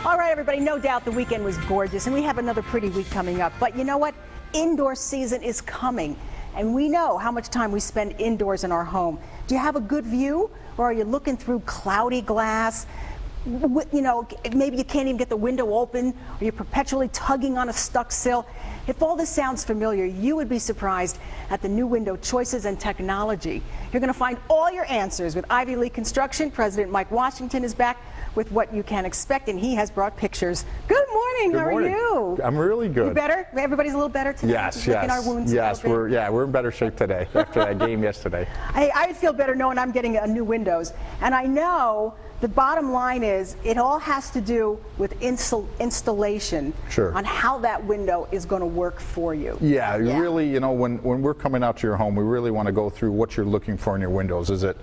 All right, everybody, no doubt the weekend was gorgeous, and we have another pretty week coming up. But you know what? Indoor season is coming, and we know how much time we spend indoors in our home. Do you have a good view, or are you looking through cloudy glass? You know, maybe you can't even get the window open, or you're perpetually tugging on a stuck sill. If all this sounds familiar, you would be surprised at the new window choices and technology. You're going to find all your answers with Ivy League Construction. President Mike Washington is back with what you can expect, and he has brought pictures. Good morning. How are you? I'm really good. You better? Everybody's a little better today? Yes, licking our wounds yes. We're in better shape today after that game yesterday. I feel better knowing I'm getting a new windows, and I know the bottom line is it all has to do with installation. Sure. On how that window is going to work for you. Yeah, really, you know, when we're coming out to your home, we really want to go through what you're looking for in your windows. Is it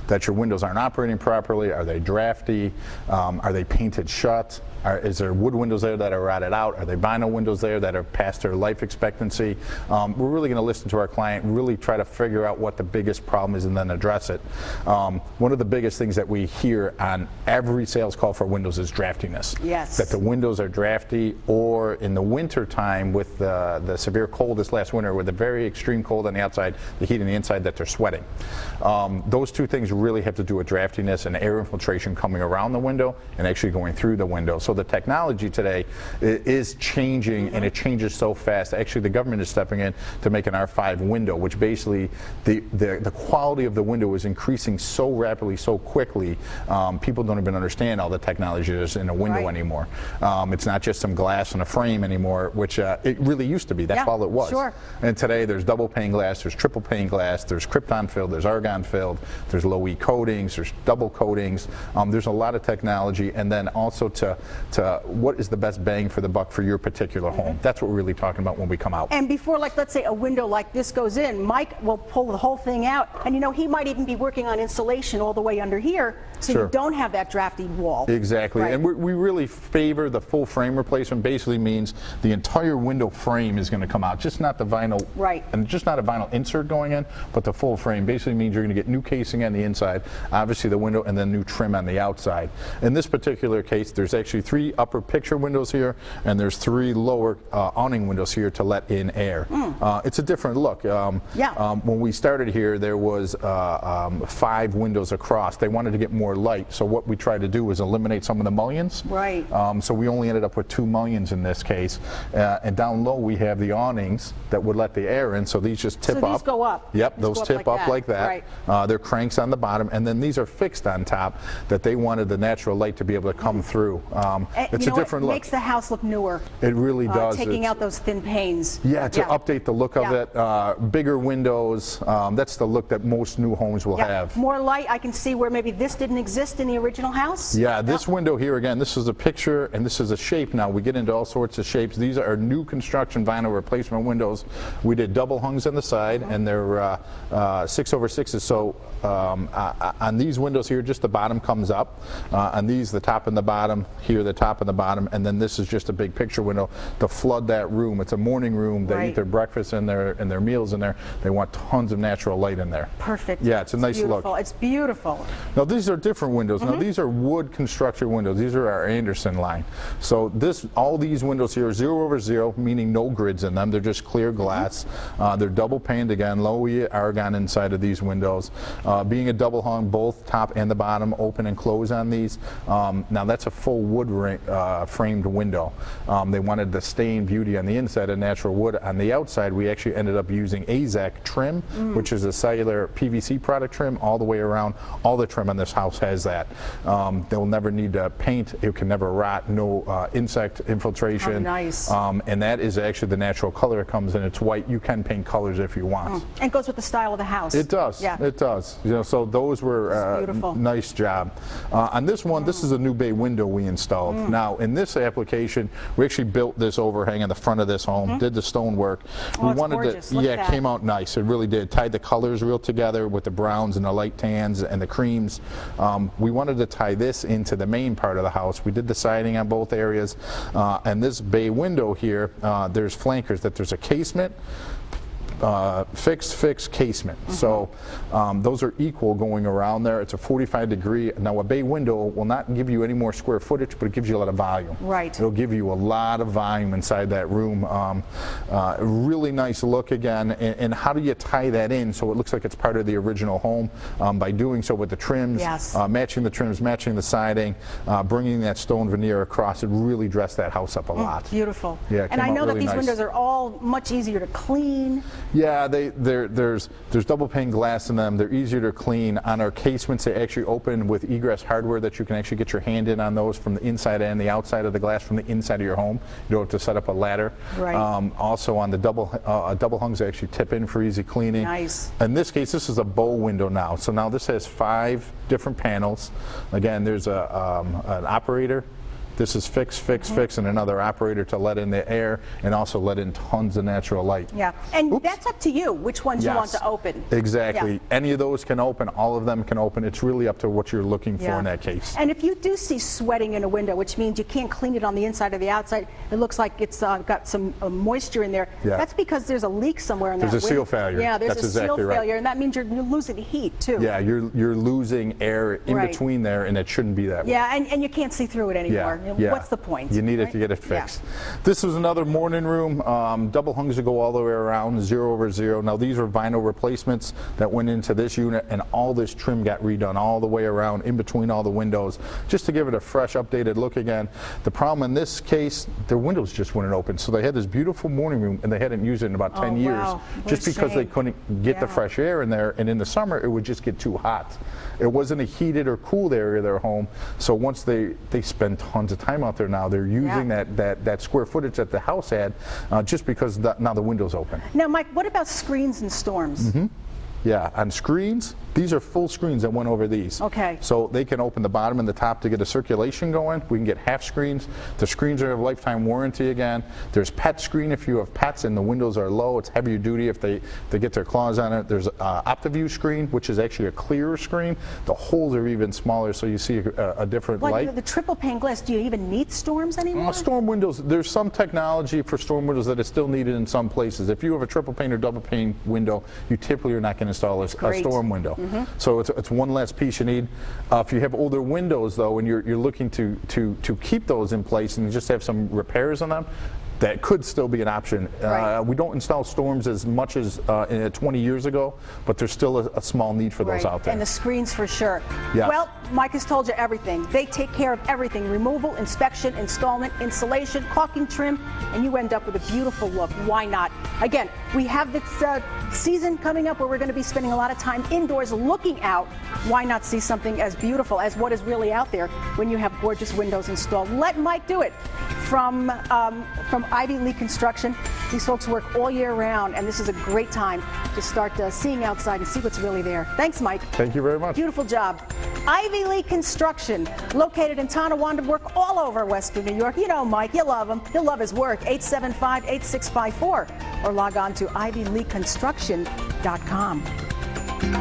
that your windows aren't operating properly? Are they drafty? Are they painted shut? Is there wood windows there that are rotted out? Are they vinyl windows there that are past their life expectancy? We're really going to listen to our client, really try to figure out what the biggest problem is and then address it. One of the biggest things that we hear on every sales call for windows is draftiness. Yes. That the windows are drafty, or in the winter time with the severe cold this last winter, with the very extreme cold on the outside, the heat on the inside, that they're sweating. Those two things really have to do with draftiness and air infiltration coming around the window and actually going through the window. So the technology today is changing, and it changes so fast. Actually, the government is stepping in to make an R5 window, which basically the quality of the window is increasing so rapidly, so quickly. People don't even understand all the technology that's in a window anymore. It's not just some glass and a frame anymore, which it really used to be. That's all it was. Sure. And today there's double pane glass, there's triple pane glass, there's Krypton filled, there's argon filled, there's low E coatings, there's double coatings. There's a lot of technology, and then also to what is the best bang for the buck for your particular home. That's what we're really talking about when we come out. And before, like, let's say a window like this goes in, Mike will pull the whole thing out, and you know, he might even be working on insulation all the way under here, so you don't have that drafty wall. Exactly. And we really favor the full frame replacement. Basically means the entire window frame is going to come out, just not the vinyl, and just not a vinyl insert going in, but the full frame. Basically means you're going to get new casing on the inside, obviously the window, and then new trim on the outside. In this particular case, there's actually 3 upper picture windows here, and there's 3 lower awning windows here to let in air. It's a different look. When we started here, there was 5 windows across. They wanted to get more light, so what we tried to do was eliminate some of the mullions. So we only ended up with 2 mullions in this case, and down low we have the awnings that would let the air in, so these just tip up. So these go up? Yep, those tip up like that. They're cranks on the bottom, and then these are fixed on top, that they wanted the natural light to be able to come through. It's a different look. It makes the house look newer. It really does. Taking out those thin panes. To update the look of it. Bigger windows, that's the look that most new homes will have. More light. I can see where maybe this didn't exist in the original house. This window here, again, this is a picture, and this is a shape now. We get into all sorts of shapes. These are new construction vinyl replacement windows. We did double hungs on the side, and they're 6/6s. So on these windows here, just the bottom comes up. On these, the top and the bottom. Here, the top and the bottom, and then this is just a big picture window to flood that room. It's a morning room. They eat their breakfast in there and their meals in there. They want tons of natural light in there. Perfect. Yeah, it's a nice look. It's beautiful. Now these are different windows. Now these are wood construction windows. These are our Anderson line. So all these windows here are 0/0, meaning no grids in them. They're just clear glass. They're double paned again, low E argon inside of these windows. Being a double hung, both top and the bottom open and close on these. Now that's a full wood framed window. They wanted the stain beauty on the inside of natural wood. On the outside, we actually ended up using AZEK trim, which is a cellular PVC product trim all the way around. All the trim on this house has that. They'll never need to paint. It can never rot. No insect infiltration. Nice. And that is actually the natural color it comes in. It's white. You can paint colors if you want. And it goes with the style of the house. It does. It does. You know, so those were nice job. On this one, this is a new bay window we installed. Now, in this application, we actually built this overhang in the front of this home, did the stonework. We wanted to, it came out nice. It really did. Tied the colors real together with the browns and the light tans and the creams. We wanted to tie this into the main part of the house. We did the siding on both areas, and this bay window here, there's flankers, that there's a casement, fixed casement. So those are equal going around there. It's a 45 degree. Now a bay window will not give you any more square footage, but it gives you a lot of volume. Right. It'll give you a lot of volume inside that room. Really nice look again. And how do you tie that in so it looks like it's part of the original home? By doing so with the trims, yes. Matching the trims, matching the siding, bringing that stone veneer across, it really dressed that house up a lot. Beautiful. Yeah, and I know that really these nice. windows are all much easier to clean. Yeah, there's double pane glass in them. They're easier to clean. On our casements, they actually open with egress hardware that you can actually get your hand in on those from the inside and the outside of the glass from the inside of your home. You don't have to set up a ladder. Right. Also on the double hungs, they actually tip in for easy cleaning. Nice. In this case, this is a bow window now. So now this has 5 different panels. Again, there's an operator. This is fix, and another operator to let in the air and also let in tons of natural light. Yeah, and that's up to you, which ones you want to open. Exactly. Yeah. Any of those can open, all of them can open. It's really up to what you're looking for in that case. And if you do see sweating in a window, which means you can't clean it on the inside or the outside, it looks like it's got some moisture in there. Yeah. That's because there's a leak somewhere in that window. There's a seal failure. Yeah, there's That's a seal exactly right. failure, and that means you're losing heat too. Yeah, you're losing air in between there, and it shouldn't be that way. Yeah, and you can't see through it anymore. Yeah. What's the point? You need it to get it fixed. Yeah. This is another morning room. Double hungs that go all the way around, 0 over 0. Now these are vinyl replacements that went into this unit, and all this trim got redone all the way around in between all the windows, just to give it a fresh, updated look again. The problem in this case, their windows just wouldn't open, so they had this beautiful morning room, and they hadn't used it in about 10 years, wow. just because they couldn't get the fresh air in there, and in the summer it would just get too hot. It wasn't a heated or cooled area of their home, so once they spend tons of time out there now, they're using that square footage that the house had, just because now the window's open. Now, Mike, what about screens and storms? Yeah, on screens, these are full screens that went over these. Okay. So they can open the bottom and the top to get a circulation going. We can get half screens. The screens are of lifetime warranty again. There's pet screen if you have pets and the windows are low. It's heavier duty if they get their claws on it. There's OptiView screen, which is actually a clearer screen. The holes are even smaller, so you see a different light. The triple pane glass, do you even need storms anymore? Storm windows, there's some technology for storm windows that is still needed in some places. If you have a triple pane or double pane window, you typically are not going to install a storm window. So it's one less piece you need. If you have older windows though, and you're looking to keep those in place and just have some repairs on them, that could still be an option. Right. We don't install storms as much as 20 years ago, but there's still a small need for those out there. And the screens for sure. Yes. Well, Mike has told you everything. They take care of everything: removal, inspection, installment, insulation, caulking, trim, and you end up with a beautiful look. Why not? Again, we have this season coming up where we're going to be spending a lot of time indoors looking out. Why not see something as beautiful as what is really out there when you have gorgeous windows installed? Let Mike do it. From Ivy Lee Construction. These folks work all year round, and this is a great time to start seeing outside and see what's really there. Thanks, Mike. Thank you very much. Beautiful job. Ivy Lee Construction, located in Tonawanda, work all over Western New York. You know Mike, you love him. You'll love his work. 875-8654, or log on to ivyleeconstruction.com.